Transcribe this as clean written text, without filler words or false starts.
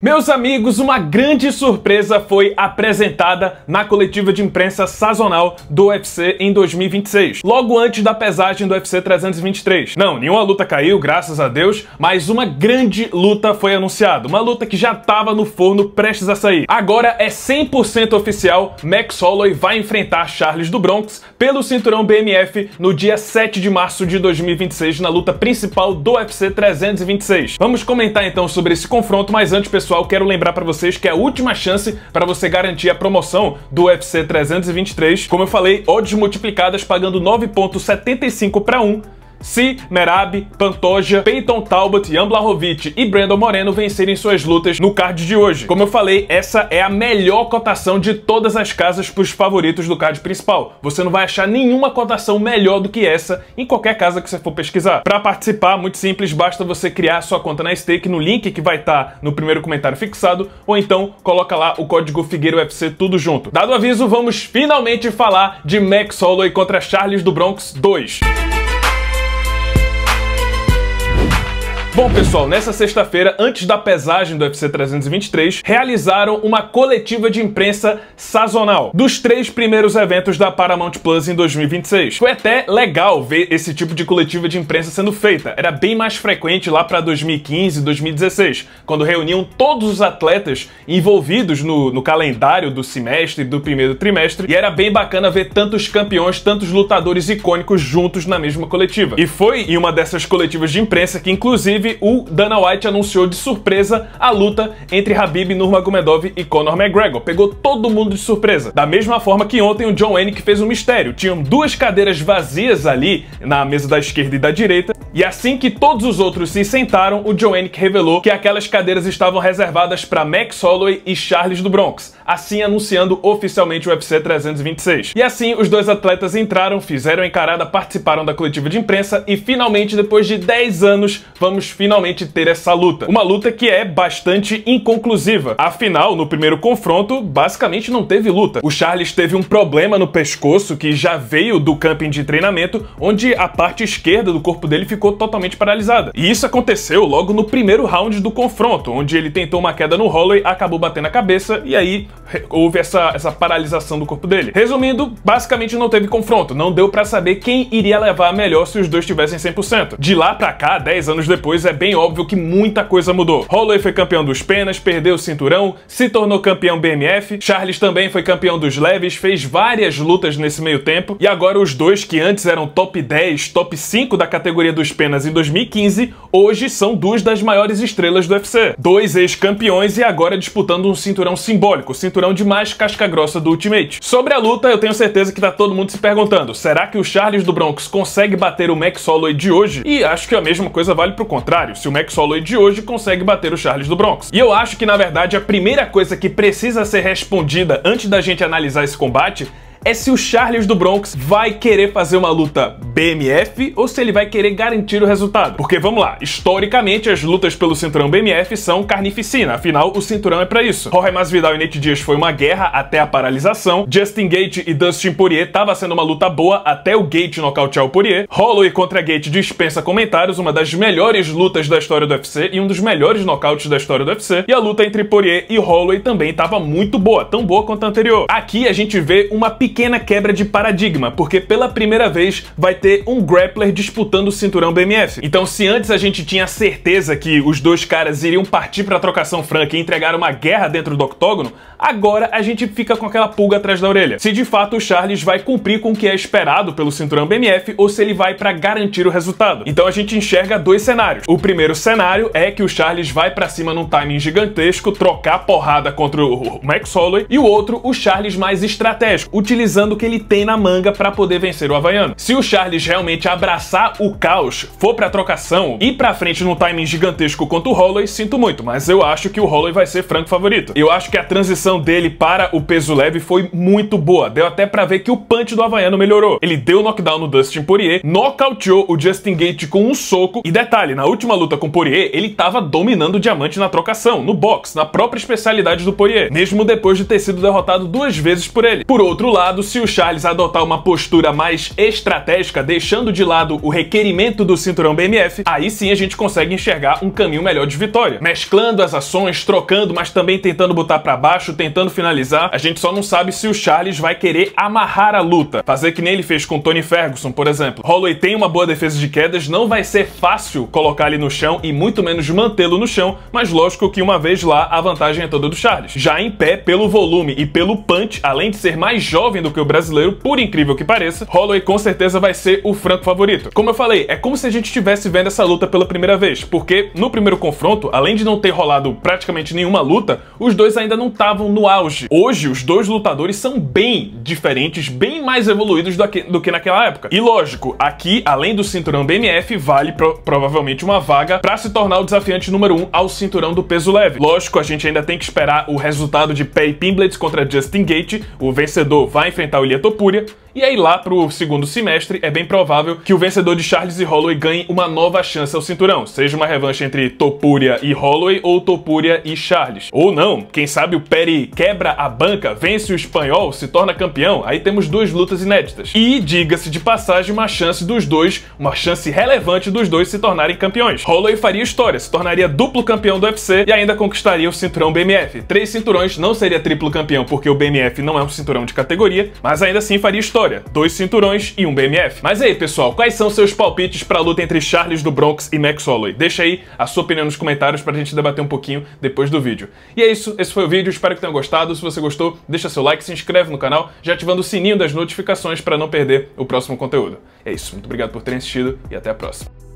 Meus amigos, uma grande surpresa foi apresentada na coletiva de imprensa sazonal do UFC em 2026, logo antes da pesagem do UFC 323. Não, nenhuma luta caiu, graças a Deus, mas uma grande luta foi anunciada, uma luta que já estava no forno prestes a sair. Agora é 100% oficial, Max Holloway vai enfrentar Charles do Bronx pelo cinturão BMF no dia 7 de março de 2026, na luta principal do UFC 326. Vamos comentar então sobre esse confronto, mas antes, pessoal, quero lembrar para vocês que é a última chance para você garantir a promoção do UFC 323. Como eu falei, odds multiplicadas pagando 9,75 para 1. Se Merab, Pantoja, Peyton Talbot, Jan Blachowicz e Brandon Moreno vencerem suas lutas no card de hoje. Como eu falei, essa é a melhor cotação de todas as casas para os favoritos do card principal. Você não vai achar nenhuma cotação melhor do que essa em qualquer casa que você for pesquisar. Para participar, muito simples, basta você criar sua conta na Stake no link que vai estar no primeiro comentário fixado, ou então coloca lá o código Figueira UFC tudo junto. Dado o aviso, vamos finalmente falar de Max Holloway contra Charles do Bronx 2. Bom, pessoal, nessa sexta-feira, antes da pesagem do UFC 323, realizaram uma coletiva de imprensa sazonal dos 3 primeiros eventos da Paramount Plus em 2026. Foi até legal ver esse tipo de coletiva de imprensa sendo feita. Era bem mais frequente lá para 2015, 2016, quando reuniam todos os atletas envolvidos no calendário do semestre, do primeiro trimestre, e era bem bacana ver tantos campeões, tantos lutadores icônicos juntos na mesma coletiva. E foi em uma dessas coletivas de imprensa que, inclusive, o Dana White anunciou de surpresa a luta entre Khabib Nurmagomedov e Conor McGregor. Pegou todo mundo de surpresa. Da mesma forma que ontem o John Anik fez um mistério. Tinham 2 cadeiras vazias ali na mesa da esquerda e da direita, e assim que todos os outros se sentaram, o John Anik revelou que aquelas cadeiras estavam reservadas para Max Holloway e Charles do Bronx, assim anunciando oficialmente o UFC 326. E assim os 2 atletas entraram, fizeram a encarada, participaram da coletiva de imprensa e finalmente, depois de 10 anos, vamos finalmente ter essa luta. Uma luta que é bastante inconclusiva. Afinal, no primeiro confronto, basicamente não teve luta. O Charles teve um problema no pescoço que já veio do camping de treinamento, onde a parte esquerda do corpo dele ficou totalmente paralisada. E isso aconteceu logo no primeiro round do confronto, onde ele tentou uma queda no Holloway, acabou batendo a cabeça e aí houve essa paralisação do corpo dele. Resumindo, basicamente não teve confronto. Não deu pra saber quem iria levar melhor se os dois tivessem 100%. De lá pra cá, 10 anos depois, é bem óbvio que muita coisa mudou. Holloway foi campeão dos penas, perdeu o cinturão, se tornou campeão BMF, Charles também foi campeão dos leves, fez várias lutas nesse meio tempo, e agora os dois que antes eram top 10, top 5 da categoria dos penas em 2015, hoje são 2 das maiores estrelas do UFC. 2 ex-campeões e agora disputando um cinturão simbólico, o cinturão de mais casca-grossa do Ultimate. Sobre a luta, eu tenho certeza que tá todo mundo se perguntando, será que o Charles do Bronx consegue bater o Max Holloway de hoje? E acho que a mesma coisa vale pro contrário, se o Max Holloway de hoje consegue bater o Charles do Bronx. E eu acho que, na verdade, a primeira coisa que precisa ser respondida antes da gente analisar esse combate é se o Charles do Bronx vai querer fazer uma luta BMF ou se ele vai querer garantir o resultado. Porque, vamos lá, historicamente as lutas pelo cinturão BMF são carnificina, afinal o cinturão é pra isso. Jorge Masvidal e Nate Diaz foi uma guerra até a paralisação, Justin Gaethje e Dustin Poirier tava sendo uma luta boa até o Gaethje nocautear o Poirier, Holloway contra Gaethje dispensa comentários, uma das melhores lutas da história do UFC e um dos melhores nocautes da história do UFC, e a luta entre Poirier e Holloway também tava muito boa, tão boa quanto a anterior. Aqui a gente vê uma pequena quebra de paradigma, porque pela primeira vez vai ter um grappler disputando o cinturão BMF. Então, se antes a gente tinha certeza que os 2 caras iriam partir para a trocação franca e entregar uma guerra dentro do octógono, agora a gente fica com aquela pulga atrás da orelha. Se de fato o Charles vai cumprir com o que é esperado pelo cinturão BMF ou se ele vai para garantir o resultado. Então a gente enxerga 2 cenários. O primeiro cenário é que o Charles vai para cima num timing gigantesco, trocar porrada contra o Max Holloway, e o outro, o Charles mais estratégico, utilizando o que ele tem na manga para poder vencer o havaiano. Se o Charles realmente abraçar o caos, for pra trocação e pra frente num timing gigantesco contra o Holloway, sinto muito, mas eu acho que o Holloway vai ser franco favorito. Eu acho que a transição dele para o peso leve foi muito boa, deu até pra ver que o punch do havaiano melhorou. Ele deu knockdown no Dustin Poirier, nocauteou o Justin Gaethje com um soco, e detalhe, na última luta com o Poirier, ele tava dominando o diamante na trocação, no boxe, na própria especialidade do Poirier, mesmo depois de ter sido derrotado 2 vezes por ele. Por outro lado, lado, se o Charles adotar uma postura mais estratégica, deixando de lado o requerimento do cinturão BMF, aí sim a gente consegue enxergar um caminho melhor de vitória. Mesclando as ações, trocando, mas também tentando botar pra baixo, tentando finalizar, a gente só não sabe se o Charles vai querer amarrar a luta, fazer que nem ele fez com Tony Ferguson, por exemplo. Holloway tem uma boa defesa de quedas, não vai ser fácil colocar ele no chão e muito menos mantê-lo no chão, mas lógico que uma vez lá a vantagem é toda do Charles. Já em pé, pelo volume e pelo punch, além de ser mais jovem do que o brasileiro, por incrível que pareça, Holloway com certeza vai ser o franco favorito. Como eu falei, é como se a gente estivesse vendo essa luta pela primeira vez, porque no primeiro confronto, além de não ter rolado praticamente nenhuma luta, os dois ainda não estavam no auge. Hoje, os dois lutadores são bem diferentes, bem mais evoluídos do que naquela época. E lógico, aqui, além do cinturão BMF, vale provavelmente uma vaga para se tornar o desafiante número 1 ao cinturão do peso leve. Lógico, a gente ainda tem que esperar o resultado de Paddy Pimblett contra Justin Gaethje. O vencedor vai enfrentar o Ilia Topuria. E aí lá pro segundo semestre é bem provável que o vencedor de Charles e Holloway ganhe uma nova chance ao cinturão, seja uma revanche entre Topuria e Holloway ou Topuria e Charles. Ou não, quem sabe o Paddy quebra a banca, vence o espanhol, se torna campeão, aí temos duas lutas inéditas. E, diga-se de passagem, uma chance dos dois, uma chance relevante dos dois se tornarem campeões. Holloway faria história, se tornaria duplo campeão do UFC e ainda conquistaria o cinturão BMF. 3 cinturões, não seria triplo campeão porque o BMF não é um cinturão de categoria, mas ainda assim faria história. 2 cinturões e um BMF. Mas aí, pessoal, quais são seus palpites para a luta entre Charles do Bronx e Max Holloway? Deixa aí a sua opinião nos comentários pra gente debater um pouquinho depois do vídeo. E é isso, esse foi o vídeo, espero que tenham gostado. Se você gostou, deixa seu like, se inscreve no canal, já ativando o sininho das notificações para não perder o próximo conteúdo. É isso, muito obrigado por terem assistido e até a próxima.